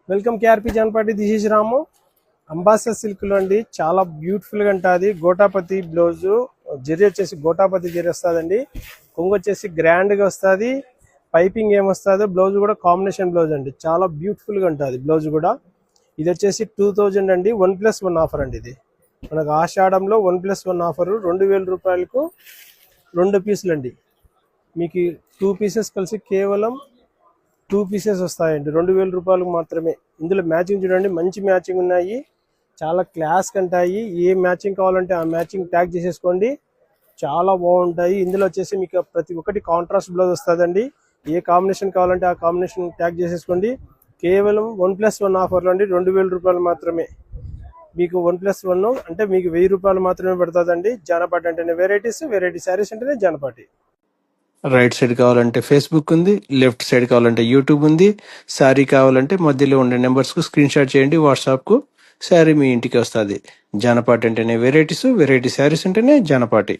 Welcome KRP జాన్పాటి. This is Ramu. అంబాసా సిల్క్లో అండి, చాలా బ్యూటిఫుల్గా ఉంటుంది. గోటాపతి బ్లౌజు, జరి వచ్చేసి గోటాపతి జరి వస్తుందండి. కొంగు వచ్చేసి గ్రాండ్గా వస్తుంది. పైపింగ్ ఏమొస్తుందో, బ్లౌజ్ కూడా కాంబినేషన్ బ్లౌజ్ అండి. చాలా బ్యూటిఫుల్గా ఉంటుంది బ్లౌజ్ కూడా. ఇది వచ్చేసి 2000 అండి. 1+1 ఆఫర్ అండి. ఇది మనకు ఆషాఢంలో 1+1 ఆఫరు. 2000 రూపాయలకు 2 పీసులు అండి. మీకు 2 పీసెస్ కలిసి కేవలం 2 పీసెస్ వస్తాయండి. 2000 రూపాయలకు మాత్రమే. ఇందులో మ్యాచింగ్ చూడండి, మంచి మ్యాచింగ్ ఉన్నాయి, చాలా క్లాస్ కంటాయి. ఏ మ్యాచింగ్ కావాలంటే ఆ మ్యాచింగ్ ట్యాగ్ చేసేసుకోండి, చాలా బాగుంటాయి. ఇందులో వచ్చేసి మీకు ప్రతి ఒక్కటి కాంట్రాస్ట్ బ్లౌజ్ వస్తుందండి. ఏ కాంబినేషన్ కావాలంటే ఆ కాంబినేషన్ ట్యాగ్ చేసేసుకోండి. కేవలం 1+1 ఆఫర్లో అండి. 2000 రూపాయలు మాత్రమే. మీకు 1+1 అంటే మీకు 1000 రూపాయలు మాత్రమే పడుతుందండి. జానపాటి అంటేనే వెరైటీస్, వెరైటీ శారీస్ అంటేనే జానపాటి. రైట్ సైడ్ కావాలంటే ఫేస్బుక్ ఉంది, లెఫ్ట్ సైడ్ కావాలంటే యూట్యూబ్ ఉంది. శారీ కావాలంటే మధ్యలో ఉండే నెంబర్స్కు స్క్రీన్ షాట్ చేయండి వాట్సాప్కు. శారీ మీ ఇంటికి వస్తుంది. జానపాటి అంటేనే వెరైటీస్, వెరైటీ శారీస్ అంటేనే జానపాటి.